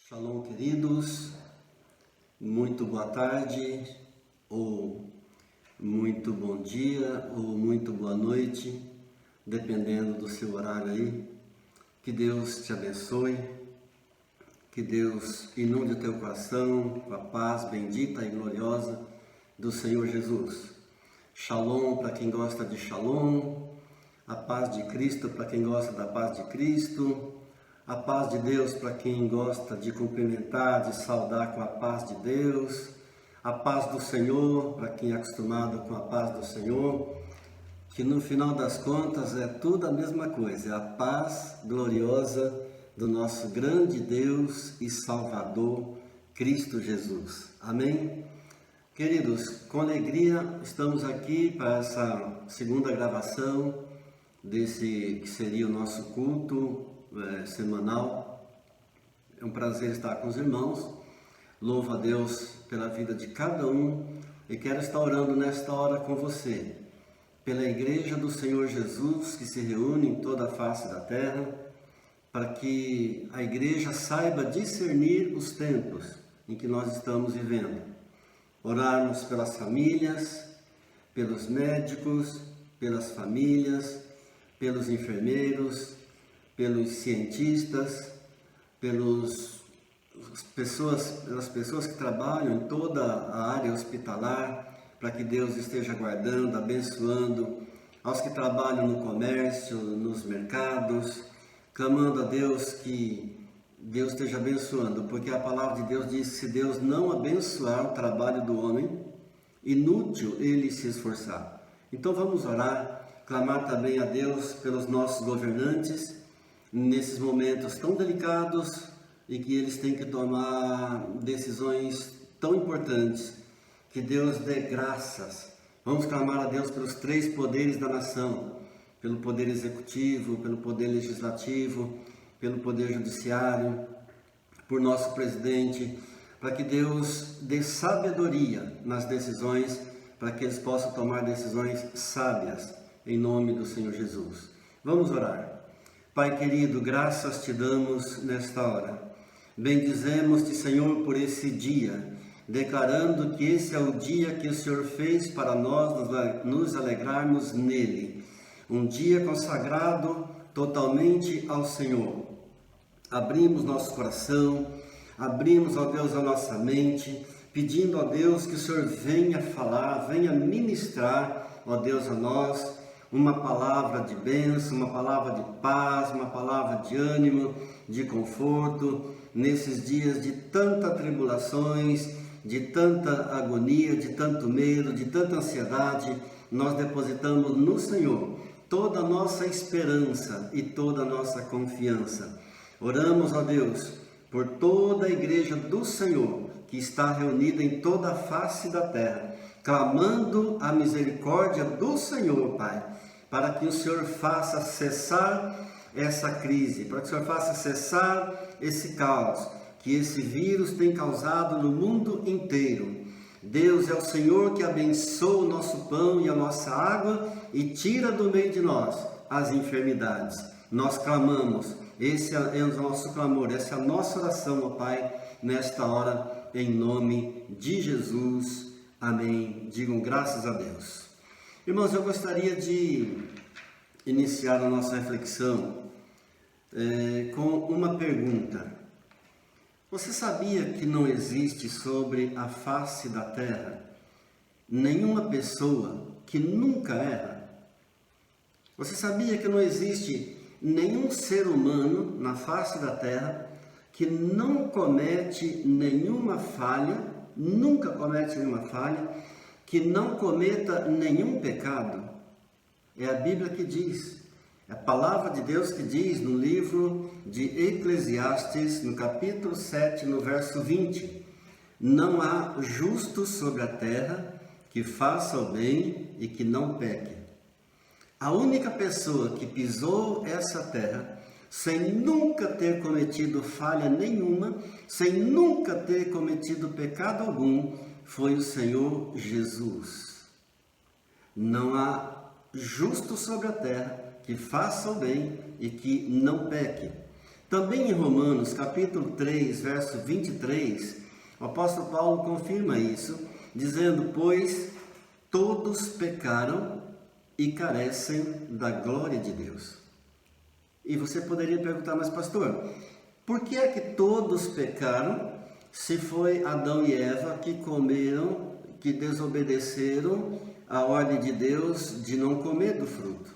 Shalom, queridos, muito boa tarde, ou muito bom dia, ou muito boa noite, dependendo do seu horário aí. Que Deus te abençoe, que Deus inunde o teu coração com a paz bendita e gloriosa do Senhor Jesus. Shalom para quem gosta de shalom, a paz de Cristo para quem gosta da paz de Cristo. A paz de Deus para quem gosta de cumprimentar, de saudar com a paz de Deus. A paz do Senhor para quem é acostumado com a paz do Senhor. Que no final das contas é tudo a mesma coisa. É a paz gloriosa do nosso grande Deus e Salvador, Cristo Jesus. Amém? Queridos, com alegria estamos aqui para essa segunda gravação desse que seria o nosso culto semanal. É um prazer estar com os irmãos. Louvo a Deus pela vida de cada um e quero estar orando nesta hora com você, pela igreja do Senhor Jesus que se reúne em toda a face da terra, para que a igreja saiba discernir os tempos em que nós estamos vivendo. Orarmos pelas famílias, pelos médicos, pelas famílias, pelos enfermeiros, pelos cientistas, pelas pessoas que trabalham em toda a área hospitalar, para que Deus esteja guardando, abençoando, aos que trabalham no comércio, nos mercados, clamando a Deus que Deus esteja abençoando, porque a palavra de Deus diz que se Deus não abençoar o trabalho do homem, inútil ele se esforçar. Então vamos orar, clamar também a Deus pelos nossos governantes, nesses momentos tão delicados e que eles têm que tomar decisões tão importantes, que Deus dê graças. Vamos clamar a Deus pelos três poderes da nação, pelo poder executivo, pelo poder legislativo, pelo poder judiciário, por nosso presidente, para que Deus dê sabedoria nas decisões, para que eles possam tomar decisões sábias, em nome do Senhor Jesus. Vamos orar. Pai querido, graças te damos nesta hora. Bendizemos-te, Senhor, por esse dia, declarando que esse é o dia que o Senhor fez para nós nos alegrarmos nele. Um dia consagrado totalmente ao Senhor. Abrimos nosso coração, abrimos, ó Deus, a nossa mente, pedindo, ó Deus, que o Senhor venha falar, venha ministrar, ó Deus, a nós, uma palavra de bênção, uma palavra de paz, uma palavra de ânimo, de conforto, nesses dias de tantas tribulações, de tanta agonia, de tanto medo, de tanta ansiedade. Nós depositamos no Senhor toda a nossa esperança e toda a nossa confiança. Oramos a Deus por toda a igreja do Senhor que está reunida em toda a face da terra, clamando a misericórdia do Senhor, Pai, para que o Senhor faça cessar essa crise, para que o Senhor faça cessar esse caos que esse vírus tem causado no mundo inteiro. Deus é o Senhor que abençoa o nosso pão e a nossa água e tira do meio de nós as enfermidades. Nós clamamos, esse é o nosso clamor, essa é a nossa oração, ó Pai, nesta hora, em nome de Jesus. Amém. Digam graças a Deus. Irmãos, eu gostaria de iniciar a nossa reflexão com uma pergunta. Você sabia que não existe sobre a face da terra nenhuma pessoa que nunca erra? Você sabia que não existe nenhum ser humano na face da terra que não comete nenhuma falha, nunca comete nenhuma falha, que não cometa nenhum pecado? É a Bíblia que diz, é a palavra de Deus que diz no livro de Eclesiastes, no capítulo 7, no verso 20, não há justo sobre a terra que faça o bem e que não peque. A única pessoa que pisou essa terra sem nunca ter cometido falha nenhuma, sem nunca ter cometido pecado algum, foi o Senhor Jesus. Não há justo sobre a terra que faça o bem e que não peque. Também em Romanos, capítulo 3, verso 23, o apóstolo Paulo confirma isso, dizendo: pois todos pecaram e carecem da glória de Deus. E você poderia perguntar: mas pastor, por que é que todos pecaram se foi Adão e Eva que comeram, que desobedeceram a ordem de Deus de não comer do fruto?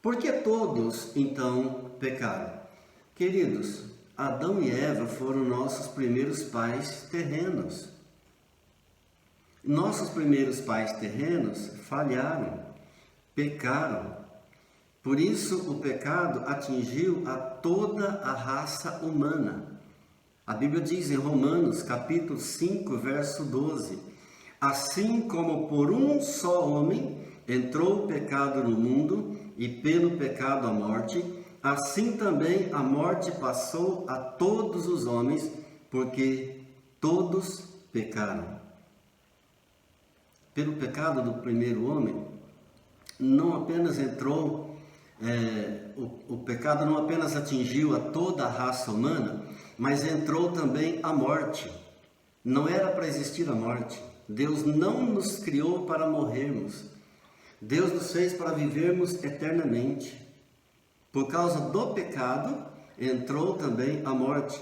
Por que todos então pecaram? Queridos, Adão e Eva foram nossos primeiros pais terrenos. Nossos primeiros pais terrenos falharam, pecaram. Por isso o pecado atingiu a toda a raça humana. A Bíblia diz em Romanos, capítulo 5, verso 12: assim como por um só homem entrou o pecado no mundo, e pelo pecado a morte, assim também a morte passou a todos os homens, porque todos pecaram. Pelo pecado do primeiro homem, não apenas entrou, o pecado não apenas atingiu a toda a raça humana, mas entrou também a morte. Não era para existir a morte. Deus não nos criou para morrermos. Deus nos fez para vivermos eternamente. Por causa do pecado, entrou também a morte.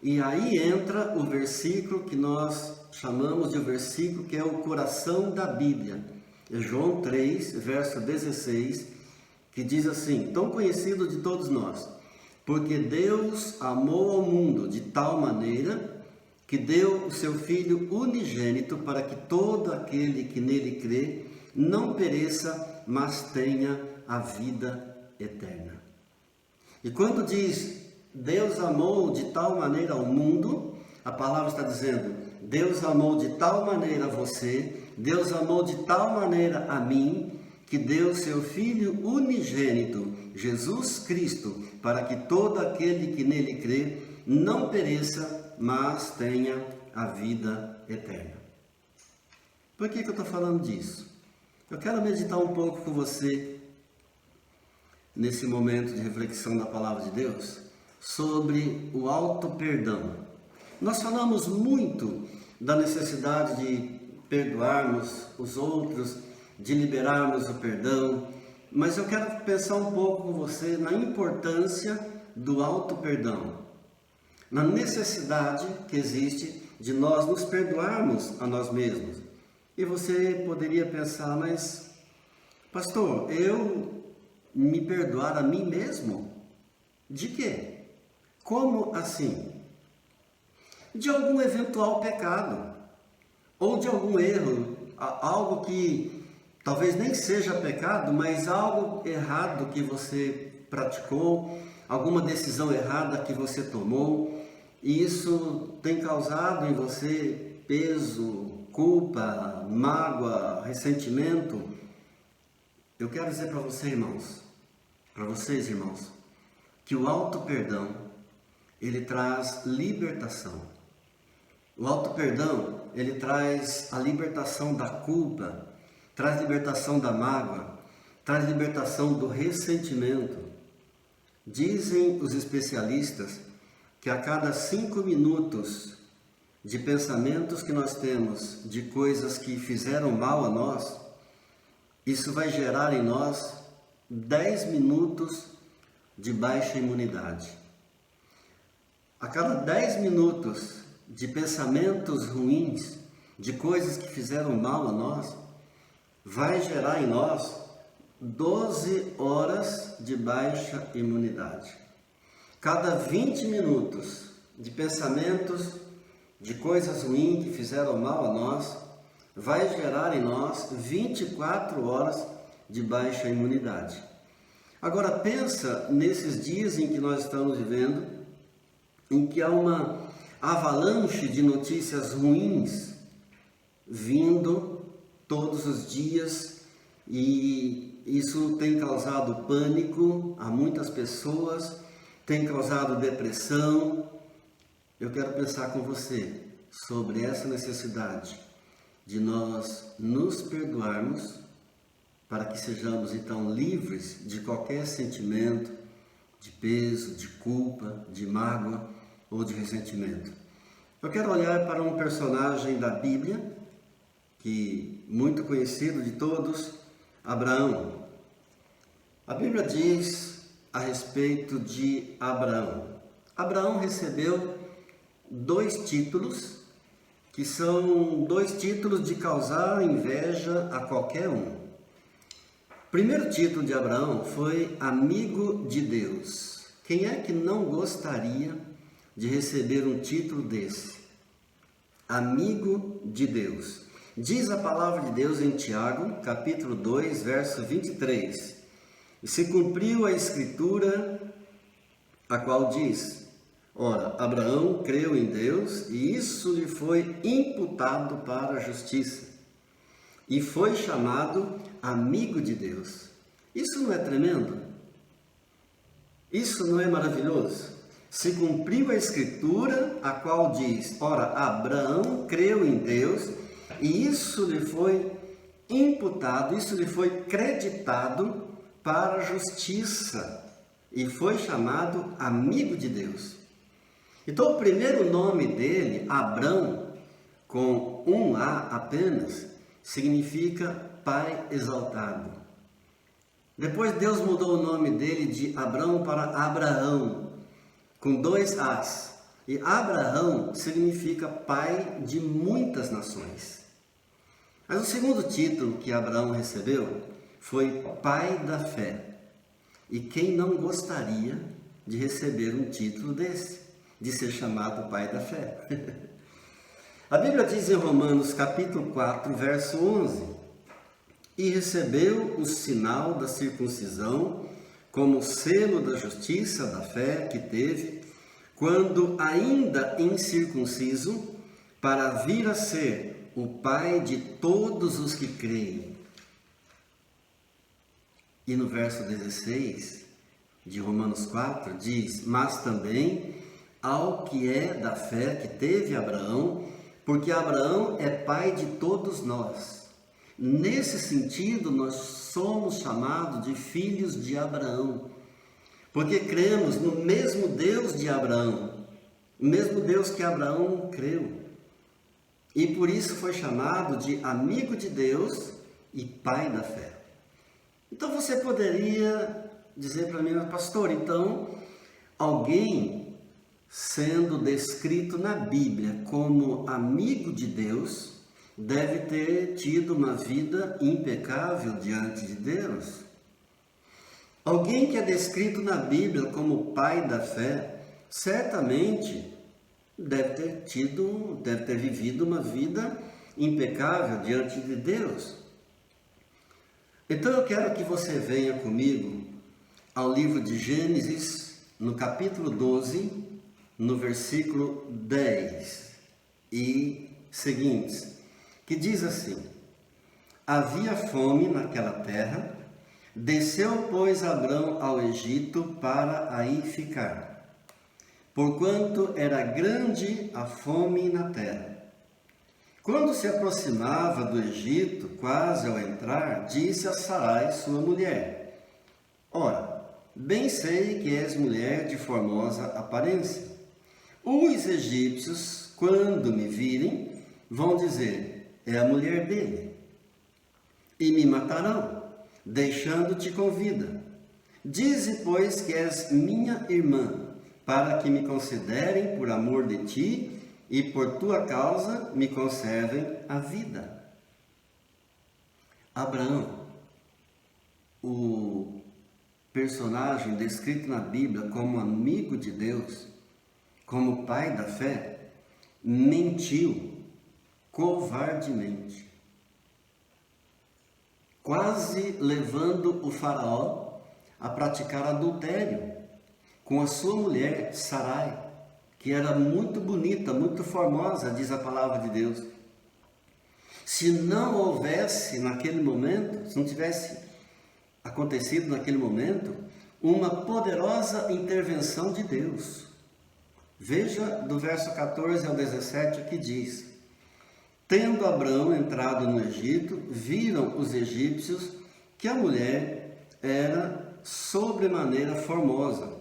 E aí entra o versículo que nós chamamos de o versículo que é o coração da Bíblia. É João 3, verso 16, que diz assim, tão conhecido de todos nós: porque Deus amou ao mundo de tal maneira que deu o seu Filho unigênito para que todo aquele que nele crê não pereça, mas tenha a vida eterna. E quando diz Deus amou de tal maneira ao mundo, a palavra está dizendo: Deus amou de tal maneira a você, Deus amou de tal maneira a mim, que deu seu Filho unigênito, Jesus Cristo, para que todo aquele que nele crê não pereça, mas tenha a vida eterna. Por que eu estou falando disso? Eu quero meditar um pouco com você, nesse momento de reflexão da palavra de Deus, sobre o auto-perdão. Nós falamos muito da necessidade de perdoarmos os outros, de liberarmos o perdão, mas eu quero pensar um pouco com você na importância do auto-perdão, na necessidade que existe de nós nos perdoarmos a nós mesmos. E você poderia pensar: mas pastor, eu me perdoar a mim mesmo? De quê? Como assim? De algum eventual pecado, ou de algum erro, algo que talvez nem seja pecado, mas algo errado que você praticou, alguma decisão errada que você tomou, e isso tem causado em você peso, culpa, mágoa, ressentimento. Eu quero dizer para você, irmãos, para vocês, irmãos, que o auto-perdão, ele traz libertação. O auto-perdão, ele traz a libertação da culpa, traz libertação da mágoa, traz libertação do ressentimento. Dizem os especialistas que a cada 5 minutos de pensamentos que nós temos de coisas que fizeram mal a nós, isso vai gerar em nós 10 minutos de baixa imunidade. A cada 10 minutos de pensamentos ruins, de coisas que fizeram mal a nós, vai gerar em nós 12 horas de baixa imunidade. Cada 20 minutos de pensamentos de coisas ruins que fizeram mal a nós, vai gerar em nós 24 horas de baixa imunidade. Agora pensa nesses dias em que nós estamos vivendo, em que há uma avalanche de notícias ruins vindo todos os dias, e isso tem causado pânico a muitas pessoas, tem causado depressão. Eu quero pensar com você sobre essa necessidade de nós nos perdoarmos, para que sejamos então livres de qualquer sentimento, de peso, de culpa, de mágoa ou de ressentimento. Eu quero olhar para um personagem da Bíblia, que muito conhecido de todos, Abraão. A Bíblia diz a respeito de Abraão. Abraão recebeu 2 títulos, que são 2 títulos de causar inveja a qualquer um. O primeiro título de Abraão foi amigo de Deus. Quem é que não gostaria de receber um título desse? Amigo de Deus. Diz a palavra de Deus em Tiago, capítulo 2, verso 23. E se cumpriu a escritura, a qual diz: ora, Abraão creu em Deus e isso lhe foi imputado para a justiça. E foi chamado amigo de Deus. Isso não é tremendo? Isso não é maravilhoso? Se cumpriu a escritura, a qual diz: ora, Abraão creu em Deus e isso lhe foi imputado, isso lhe foi creditado para a justiça. E foi chamado amigo de Deus. Então, o primeiro nome dele, Abrão, com um A apenas, significa Pai exaltado. Depois Deus mudou o nome dele de Abrão para Abraão, com 2 As. E Abraão significa pai de muitas nações. Mas o segundo título que Abraão recebeu foi Pai da Fé. E quem não gostaria de receber um título desse, de ser chamado Pai da Fé? A Bíblia diz em Romanos capítulo 4, verso 11: e recebeu o sinal da circuncisão como selo da justiça da fé que teve, quando ainda incircunciso, para vir a ser o Pai de todos os que creem. E no verso 16 de Romanos 4 diz: mas também ao que é da fé que teve Abraão, porque Abraão é pai de todos nós. Nesse sentido, nós somos chamados de filhos de Abraão, porque cremos no mesmo Deus de Abraão, o mesmo Deus que Abraão creu. E por isso foi chamado de amigo de Deus e pai da fé. Então você poderia dizer para mim: pastor, então alguém sendo descrito na Bíblia como amigo de Deus deve ter tido uma vida impecável diante de Deus? Alguém que é descrito na Bíblia como pai da fé, certamente deve ter vivido uma vida impecável diante de Deus. Então eu quero que você venha comigo ao livro de Gênesis, no capítulo 12, no versículo 10 e seguintes, que diz assim: havia fome naquela terra, desceu, pois, Abrão ao Egito para aí ficar, porquanto era grande a fome na terra. Quando se aproximava do Egito, quase ao entrar, disse a Sarai, sua mulher: ora, bem sei que és mulher de formosa aparência. Os egípcios, quando me virem, vão dizer: é a mulher dele, e me matarão, deixando-te com vida. Dize, pois, que és minha irmã, para que me considerem por amor de ti, e por tua causa me conservem a vida. Abraão, o personagem descrito na Bíblia como amigo de Deus, como pai da fé, mentiu covardemente, quase levando o faraó a praticar adultério com a sua mulher Sarai, que era muito bonita, muito formosa, diz a palavra de Deus. Se não houvesse naquele momento, se não tivesse acontecido naquele momento, uma poderosa intervenção de Deus. Veja do verso 14 ao 17 o que diz: tendo Abrão entrado no Egito, viram os egípcios que a mulher era sobremaneira formosa.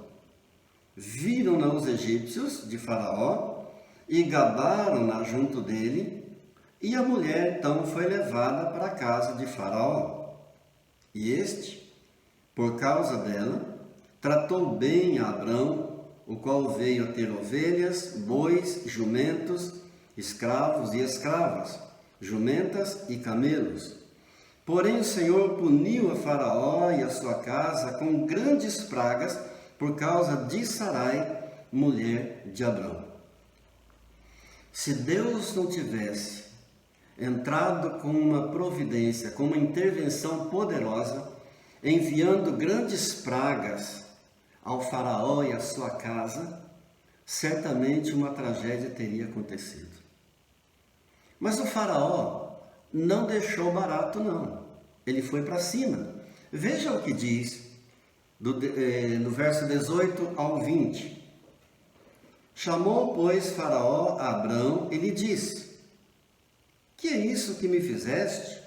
Viram-na os egípcios de Faraó e gabaram-na junto dele, e a mulher então foi levada para a casa de Faraó. E este, por causa dela, tratou bem a Abrão, o qual veio a ter ovelhas, bois, jumentos, escravos e escravas, jumentas e camelos. Porém o Senhor puniu a Faraó e a sua casa com grandes pragas por causa de Sarai, mulher de Abrão. Se Deus não tivesse entrado com uma providência, com uma intervenção poderosa, enviando grandes pragas ao Faraó e à sua casa, certamente uma tragédia teria acontecido. Mas o Faraó não deixou barato, não. Ele foi para cima. Veja o que diz no verso 18 ao 20. Chamou, pois, Faraó a Abrão e lhe disse: que é isso que me fizeste?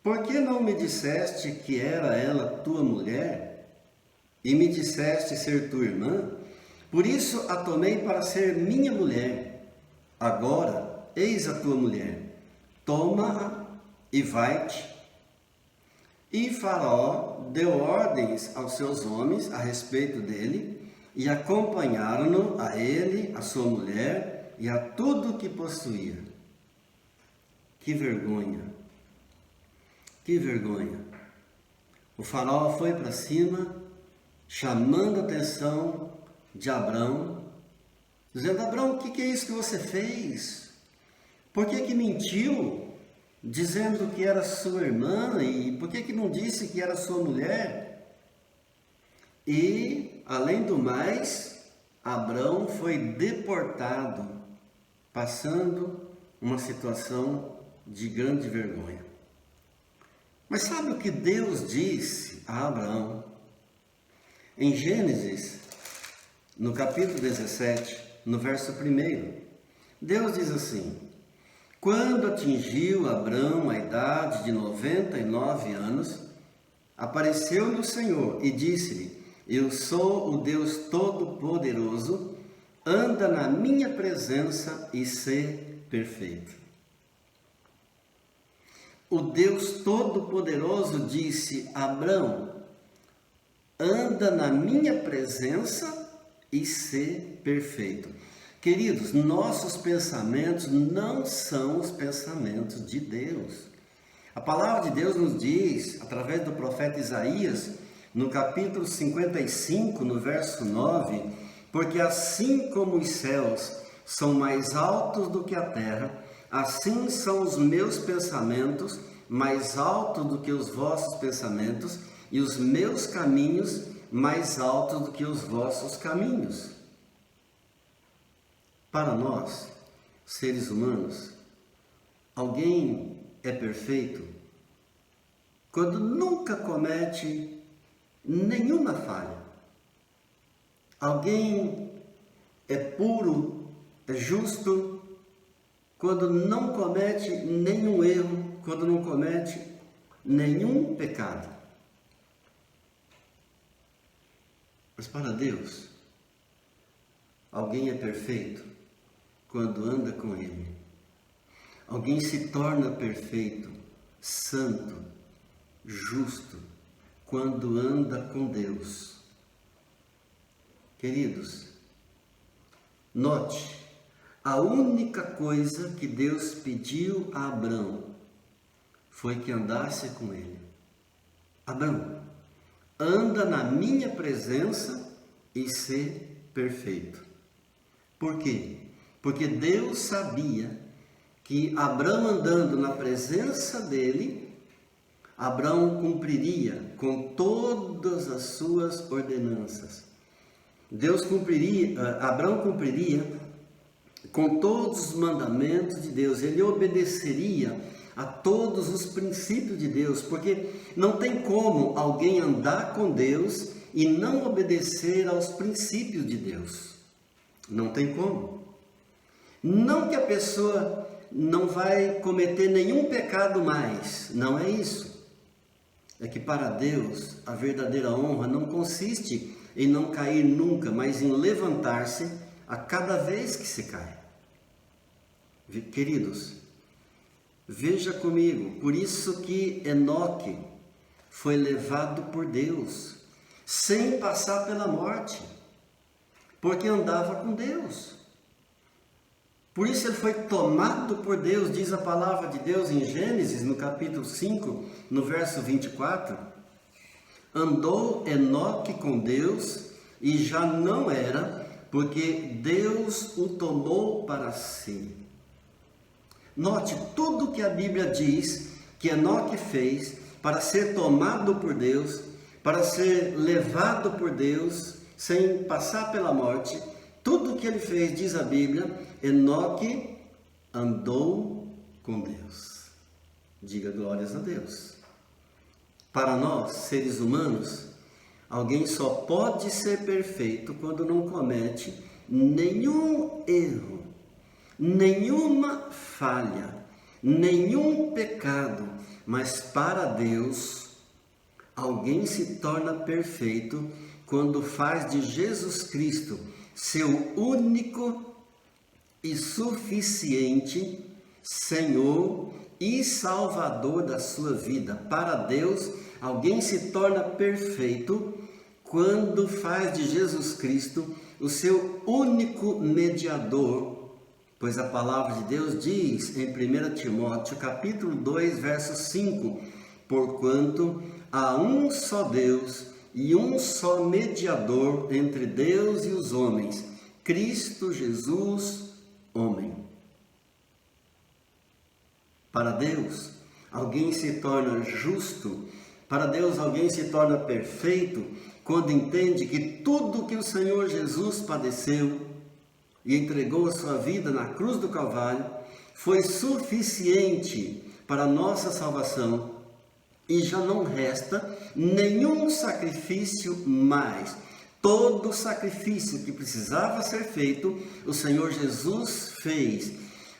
Por que não me disseste que era ela tua mulher? E me disseste ser tua irmã? Por isso a tomei para ser minha mulher. Agora, eis a tua mulher. Toma-a e vai-te. E Faraó deu ordens aos seus homens a respeito dele, e acompanharam-no a ele, a sua mulher e a tudo o que possuía. Que vergonha! Que vergonha! O Faraó foi para cima, chamando a atenção de Abrão, dizendo: Abrão, o que é isso que você fez? Por que mentiu, dizendo que era sua irmã, e por que não disse que era sua mulher? E, além do mais, Abrão foi deportado, passando uma situação de grande vergonha. Mas sabe o que Deus disse a Abraão? Em Gênesis, no capítulo 17, no verso 1, Deus diz assim: quando atingiu Abrão a idade de 99 anos, apareceu-lhe o Senhor e disse-lhe: eu sou o Deus Todo-Poderoso, anda na minha presença e sê perfeito. O Deus Todo-Poderoso disse a Abrão: anda na minha presença e sê perfeito. Queridos, nossos pensamentos não são os pensamentos de Deus. A palavra de Deus nos diz, através do profeta Isaías, no capítulo 55, no verso 9, porque assim como os céus são mais altos do que a terra, assim são os meus pensamentos mais altos do que os vossos pensamentos, e os meus caminhos mais altos do que os vossos caminhos. Para nós, seres humanos, alguém é perfeito quando nunca comete nenhuma falha. Alguém é puro, é justo, quando não comete nenhum erro, quando não comete nenhum pecado. Mas para Deus, alguém é perfeito quando anda com Ele. Alguém se torna perfeito, santo, justo, quando anda com Deus. Queridos, note, a única coisa que Deus pediu a Abrão foi que andasse com Ele. Abrão, anda na minha presença e sê perfeito. Por quê? Porque Deus sabia que Abrão andando na presença dele, Abrão cumpriria com todas as suas ordenanças. Abrão cumpriria com todos os mandamentos de Deus. Ele obedeceria a todos os princípios de Deus, porque não tem como alguém andar com Deus e não obedecer aos princípios de Deus. Não tem como. Não que a pessoa não vai cometer nenhum pecado mais, não é isso. é que para Deus a verdadeira honra não consiste em não cair nunca, mas em levantar-se a cada vez que se cai. Queridos, veja comigo, por isso que Enoque foi levado por Deus, sem passar pela morte, porque andava com Deus. Por isso ele foi tomado por Deus, diz a palavra de Deus em Gênesis, no capítulo 5, no verso 24. Andou Enoque com Deus e já não era, porque Deus o tomou para si. Note tudo que a Bíblia diz que Enoque fez para ser tomado por Deus, para ser levado por Deus, sem passar pela morte. Tudo que ele fez, diz a Bíblia, Enoque andou com Deus. Diga glórias a Deus. Para nós, seres humanos, alguém só pode ser perfeito quando não comete nenhum erro, nenhuma falha, nenhum pecado. Mas para Deus, alguém se torna perfeito quando faz de Jesus Cristo seu único e suficiente Senhor e Salvador da sua vida. Para Deus, alguém se torna perfeito quando faz de Jesus Cristo o seu único mediador, pois a palavra de Deus diz em 1 Timóteo capítulo 2, verso 5, porquanto há um só Deus e um só mediador entre Deus e os homens, Cristo Jesus, homem. Para Deus, alguém se torna justo, para Deus alguém se torna perfeito, quando entende que tudo que o Senhor Jesus padeceu e entregou a sua vida na cruz do Calvário, foi suficiente para a nossa salvação, e já não resta nenhum sacrifício mais. Todo sacrifício que precisava ser feito, o Senhor Jesus fez.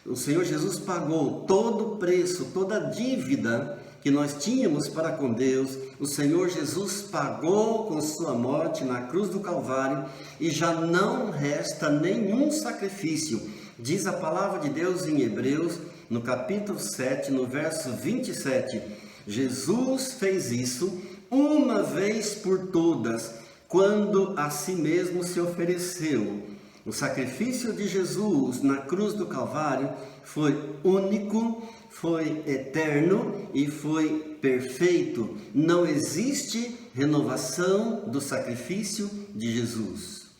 O Senhor Jesus pagou todo o preço, toda a dívida que nós tínhamos para com Deus. O Senhor Jesus pagou com sua morte na cruz do Calvário e já não resta nenhum sacrifício. Diz a palavra de Deus em Hebreus, no capítulo 7, no verso 27. Jesus fez isso uma vez por todas, quando a si mesmo se ofereceu. O sacrifício de Jesus na cruz do Calvário foi único, foi eterno e foi perfeito. Não existe renovação do sacrifício de Jesus.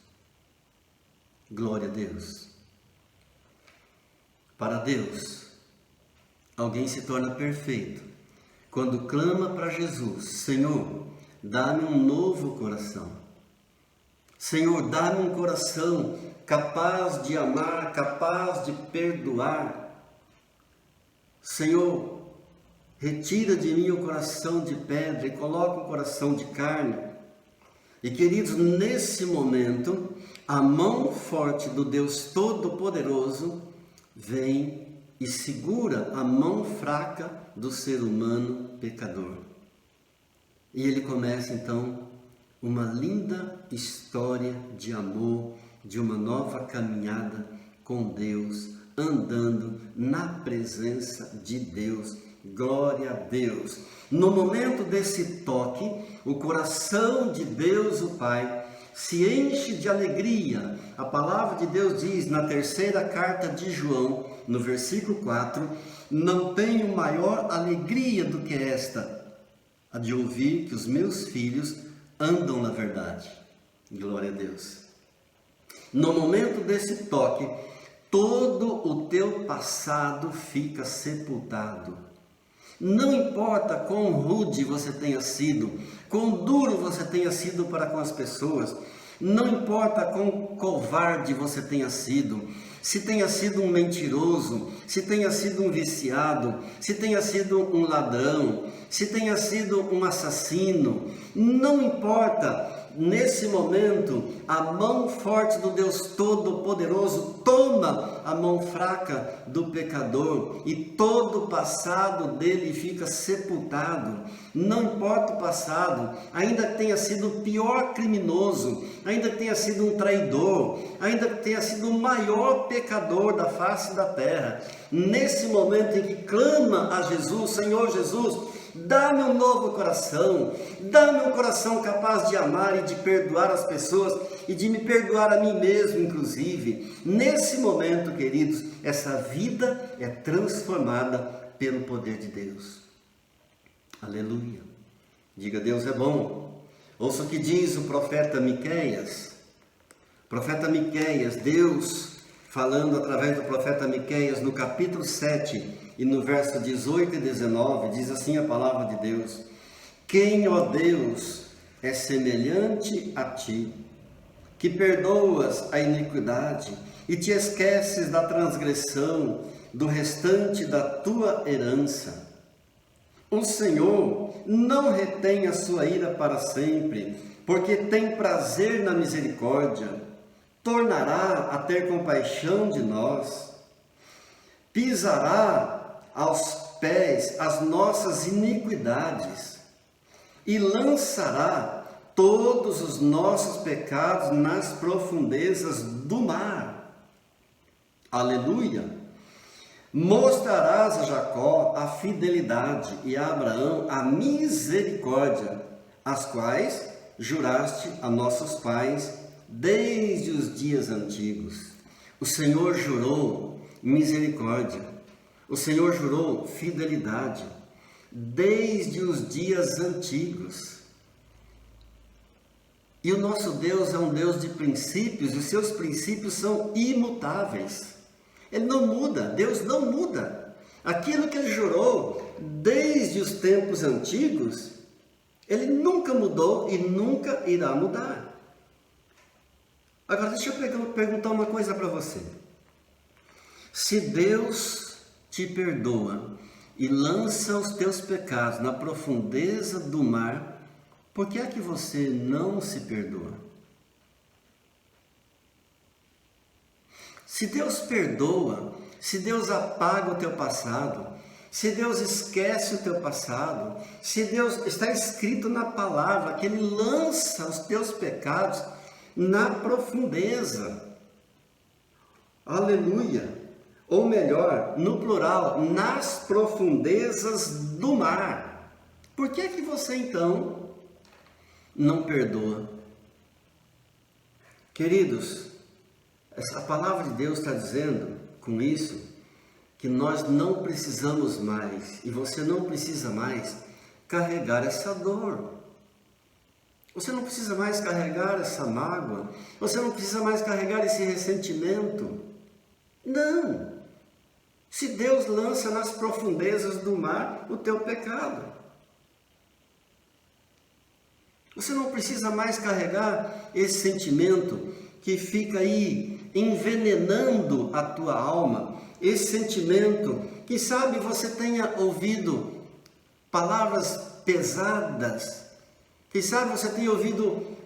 Glória a Deus. Para Deus, alguém se torna perfeito quando clama para Jesus: Senhor, dá-me um novo coração. Senhor, dá-me um coração capaz de amar, capaz de perdoar. Senhor, retira de mim o coração de pedra e coloca um coração de carne. E queridos, nesse momento, a mão forte do Deus Todo-Poderoso vem e segura a mão fraca do ser humano pecador. E ele começa então uma linda história de amor, de uma nova caminhada com Deus, andando na presença de Deus. Glória a Deus. No momento desse toque, o coração de Deus, o Pai, se enche de alegria. A palavra de Deus diz na terceira carta de João, no versículo 4, não tenho maior alegria do que esta, a de ouvir que os meus filhos andam na verdade. Glória a Deus. No momento desse toque, todo o teu passado fica sepultado. Não importa quão rude você tenha sido, quão duro você tenha sido para com as pessoas, não importa quão covarde você tenha sido, se tenha sido um mentiroso, se tenha sido um viciado, se tenha sido um ladrão, se tenha sido um assassino, não importa nesse momento, a mão forte do Deus Todo-Poderoso toma a mão fraca do pecador e todo o passado dele fica sepultado. Não importa o passado, ainda que tenha sido o pior criminoso, ainda que tenha sido um traidor, ainda que tenha sido o maior pecador da face da terra, nesse momento em que clama a Jesus, Senhor Jesus, dá-me um novo coração, dá-me um coração capaz de amar e de perdoar as pessoas e de me perdoar a mim mesmo, inclusive. Nesse momento, queridos, essa vida é transformada pelo poder de Deus. Aleluia. Diga, Deus é bom. Ouça o que diz o profeta Miqueias. Profeta Miqueias, Deus falando através do profeta Miqueias no capítulo 7 e no verso 18 e 19, diz assim a palavra de Deus: quem, ó Deus, é semelhante a ti, que perdoas a iniquidade e te esqueces da transgressão do restante da tua herança. O Senhor não retém a sua ira para sempre, porque tem prazer na misericórdia, tornará a ter compaixão de nós, pisará aos pés as nossas iniquidades e lançará todos os nossos pecados nas profundezas do mar. Aleluia! Mostrarás a Jacó a fidelidade e a Abraão a misericórdia, as quais juraste a nossos pais desde os dias antigos. O Senhor jurou misericórdia, o Senhor jurou fidelidade desde os dias antigos. E o nosso Deus é um Deus de princípios, e os seus princípios são imutáveis. Ele não muda, Deus não muda. Aquilo que Ele jurou desde os tempos antigos, Ele nunca mudou e nunca irá mudar. Agora, deixa eu perguntar uma coisa para você. Se Deus te perdoa e lança os teus pecados na profundeza do mar, por que é que você não se perdoa? Se Deus perdoa, se Deus apaga o teu passado, se Deus esquece o teu passado, se Deus, está escrito na palavra que Ele lança os teus pecados na profundeza. Aleluia! Ou melhor, no plural, nas profundezas do mar. Por que é que você então não perdoa? Queridos, a palavra de Deus está dizendo com isso que nós não precisamos mais, e você não precisa mais carregar essa dor. Você não precisa mais carregar essa mágoa, você não precisa mais carregar esse ressentimento. Não! Se Deus lança nas profundezas do mar o teu pecado, você não precisa mais carregar esse sentimento que fica aí envenenando a tua alma, esse sentimento que, sabe, você tenha ouvido palavras pesadas, que sabe você tenha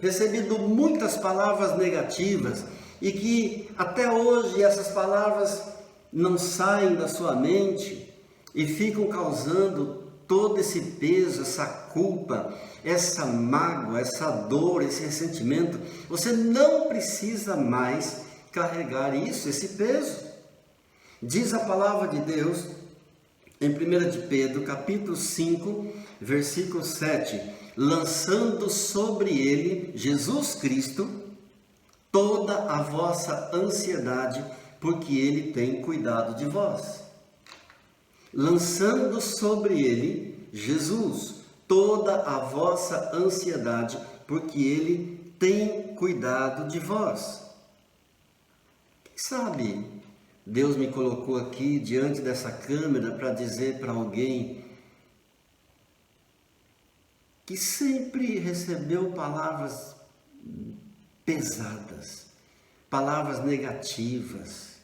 recebido muitas palavras negativas e que até hoje essas palavras não saem da sua mente e ficam causando todo esse peso, essa culpa, essa mágoa, essa dor, esse ressentimento. Você não precisa mais carregar isso, esse peso. Diz a palavra de Deus em 1 de Pedro, capítulo 5, versículo 7, lançando sobre ele, Jesus Cristo, toda a vossa ansiedade, porque Ele tem cuidado de vós. Lançando sobre Ele, Jesus, toda a vossa ansiedade, porque Ele tem cuidado de vós. Quem sabe Deus me colocou aqui diante dessa câmera para dizer para alguém que sempre recebeu palavras pesadas, palavras negativas,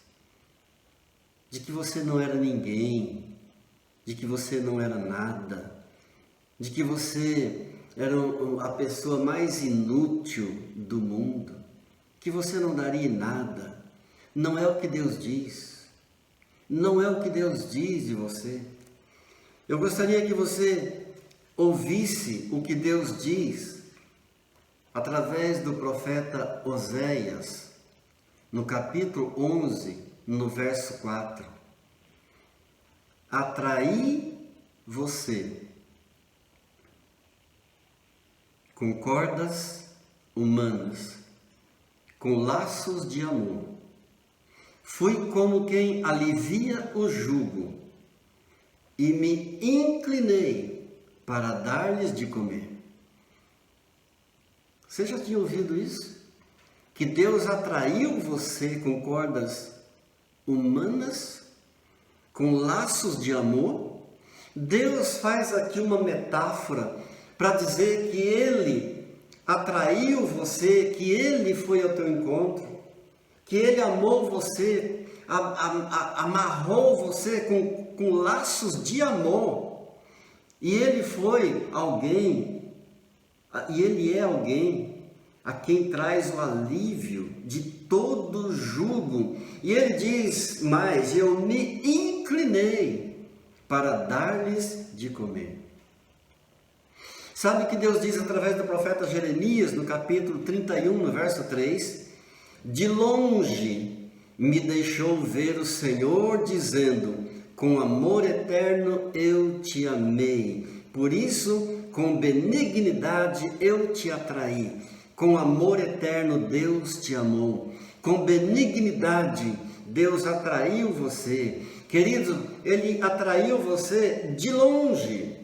de que você não era ninguém, de que você não era nada, de que você era a pessoa mais inútil do mundo, que você não daria em nada. Não é o que Deus diz. Não é o que Deus diz de você. Eu gostaria que você ouvisse o que Deus diz através do profeta Oséias, no capítulo 11, no verso 4. Atraí você com cordas humanas, com laços de amor. Fui como quem alivia o jugo e me inclinei para dar-lhes de comer. Você já tinha ouvido isso? Que Deus atraiu você com cordas humanas, com laços de amor? Deus faz aqui uma metáfora para dizer que Ele atraiu você, que Ele foi ao teu encontro, que Ele amou você, amarrou você com laços de amor. E Ele foi alguém, e Ele é alguém a quem traz o alívio de todo jugo. E Ele diz mais: eu me inclinei para dar-lhes de comer. Sabe o que Deus diz através do profeta Jeremias, no capítulo 31, no verso 3? De longe me deixou ver o Senhor, dizendo: com amor eterno eu te amei, por isso com benignidade eu te atraí. Com amor eterno Deus te amou, com benignidade Deus atraiu você. Querido, Ele atraiu você de longe,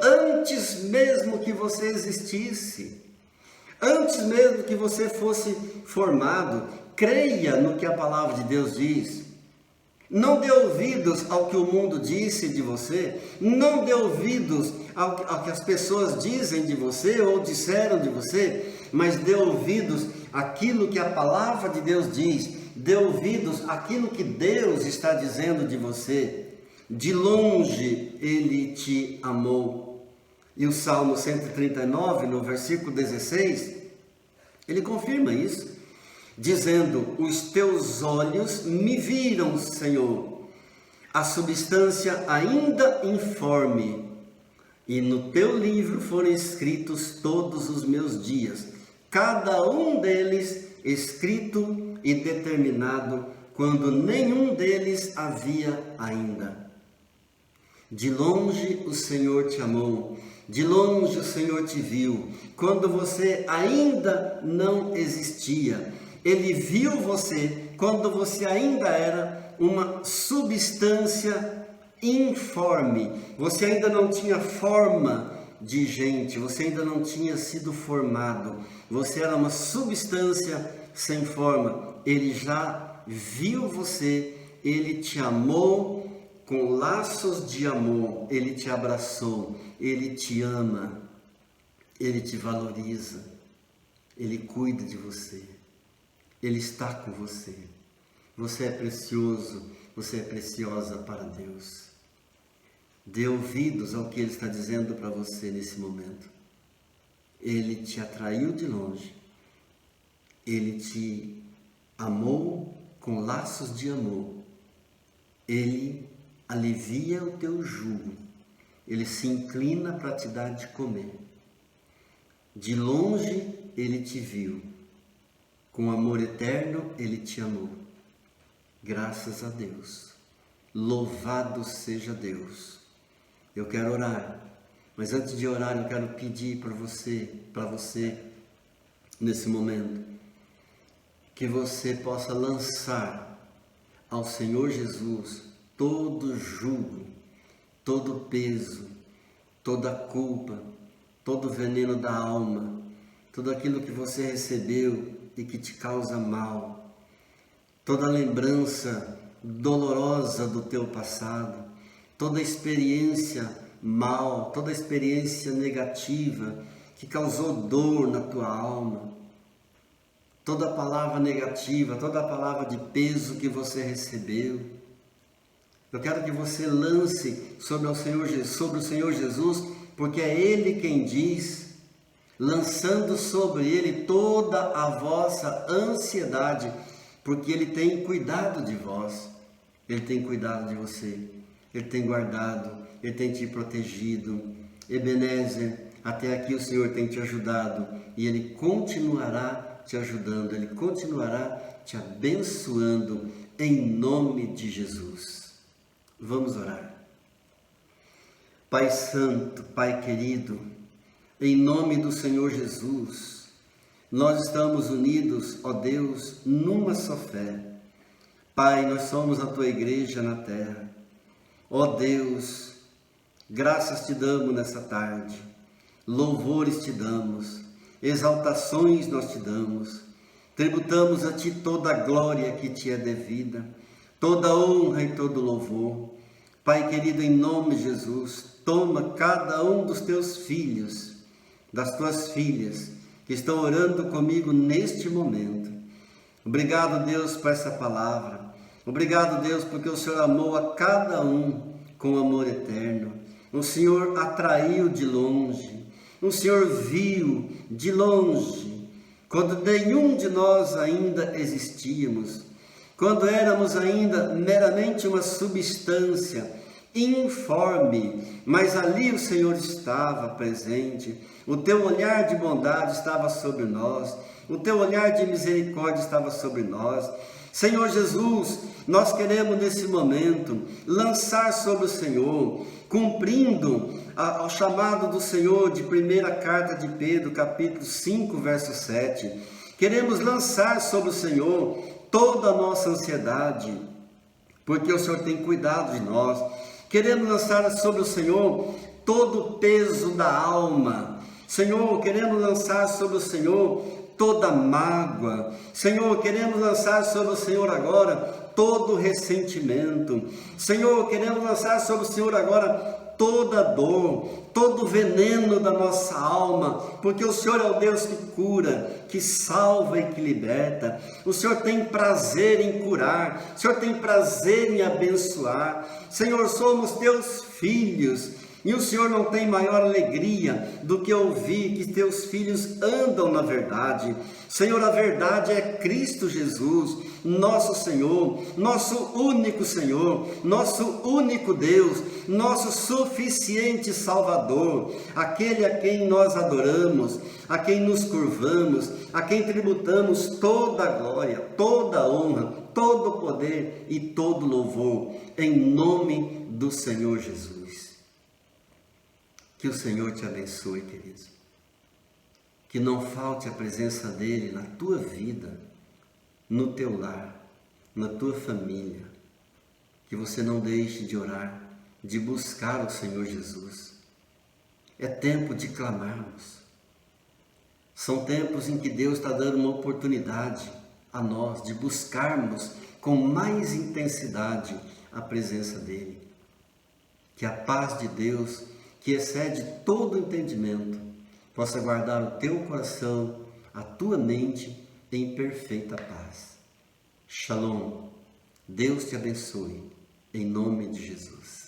antes mesmo que você existisse, antes mesmo que você fosse formado. Creia no que a palavra de Deus diz. Não dê ouvidos ao que o mundo disse de você, não dê ouvidos ao que as pessoas dizem de você ou disseram de você, mas dê ouvidos àquilo que a palavra de Deus diz, dê ouvidos àquilo que Deus está dizendo de você. De longe Ele te amou. E o Salmo 139, no versículo 16, ele confirma isso, dizendo: os teus olhos me viram, Senhor, a substância ainda informe, e no teu livro foram escritos todos os meus dias, cada um deles escrito e determinado, quando nenhum deles havia ainda. De longe o Senhor te amou, de longe o Senhor te viu, quando você ainda não existia. Ele viu você quando você ainda era uma substância informe. Você ainda não tinha forma de gente, você ainda não tinha sido formado. Você era uma substância sem forma. Ele já viu você, Ele te amou com laços de amor. Ele te abraçou, Ele te ama, Ele te valoriza, Ele cuida de você. Ele está com você. Você é precioso, você é preciosa para Deus. Dê ouvidos ao que Ele está dizendo para você nesse momento. Ele te atraiu de longe. Ele te amou com laços de amor. Ele alivia o teu jugo. Ele se inclina para te dar de comer. De longe Ele te viu. Com amor eterno, Ele te amou. Graças a Deus. Louvado seja Deus. Eu quero orar, mas antes de orar, eu quero pedir para você, nesse momento, que você possa lançar ao Senhor Jesus todo jugo, todo peso, toda culpa, todo veneno da alma, tudo aquilo que você recebeu e que te causa mal, toda lembrança dolorosa do teu passado, toda experiência mal, toda experiência negativa que causou dor na tua alma, toda palavra negativa, toda palavra de peso que você recebeu. Eu quero que você lance sobre o Senhor Jesus porque é Ele quem diz, lançando sobre Ele toda a vossa ansiedade, porque Ele tem cuidado de vós, Ele tem cuidado de você, Ele tem guardado, Ele tem te protegido. Ebenezer, até aqui o Senhor tem te ajudado e Ele continuará te ajudando, Ele continuará te abençoando em nome de Jesus. Vamos orar. Pai Santo, Pai querido, em nome do Senhor Jesus, nós estamos unidos, ó Deus, numa só fé. Pai, nós somos a Tua igreja na terra. Ó Deus, graças te damos nessa tarde, louvores te damos, exaltações nós te damos, tributamos a Ti toda a glória que Te é devida, toda a honra e todo louvor. Pai querido, em nome de Jesus, toma cada um dos Teus filhos, das Tuas filhas, que estão orando comigo neste momento. Obrigado, Deus, por essa palavra. Obrigado, Deus, porque o Senhor amou a cada um com amor eterno. O Senhor atraiu de longe. O Senhor viu de longe, quando nenhum de nós ainda existíamos, quando éramos ainda meramente uma substância informe, mas ali o Senhor estava presente. O Teu olhar de bondade estava sobre nós, o Teu olhar de misericórdia estava sobre nós. Senhor Jesus, nós queremos nesse momento lançar sobre o Senhor, cumprindo ao chamado do Senhor de primeira carta de Pedro, capítulo 5, verso 7. Queremos lançar sobre o Senhor toda a nossa ansiedade, porque o Senhor tem cuidado de nós. Queremos lançar sobre o Senhor todo o peso da alma. Senhor, queremos lançar sobre o Senhor toda mágoa. Senhor, queremos lançar sobre o Senhor agora todo ressentimento. Senhor, queremos lançar sobre o Senhor agora toda dor, todo veneno da nossa alma, porque o Senhor é o Deus que cura, que salva e que liberta. O Senhor tem prazer em curar, o Senhor tem prazer em abençoar. Senhor, somos Teus filhos, e o Senhor não tem maior alegria do que ouvir que Teus filhos andam na verdade. Senhor, a verdade é Cristo Jesus, nosso Senhor, nosso único Senhor, nosso único Deus, nosso suficiente Salvador, aquele a quem nós adoramos, a quem nos curvamos, a quem tributamos toda a glória, toda a honra, todo o poder e todo o louvor, em nome do Senhor Jesus. Que o Senhor te abençoe, querido. Que não falte a presença dEle na tua vida, no teu lar, na tua família. Que você não deixe de orar, de buscar o Senhor Jesus. É tempo de clamarmos. São tempos em que Deus está dando uma oportunidade a nós de buscarmos com mais intensidade a presença dEle. Que a paz de Deus, que excede todo entendimento, possa guardar o teu coração, a tua mente em perfeita paz. Shalom. Deus te abençoe, em nome de Jesus.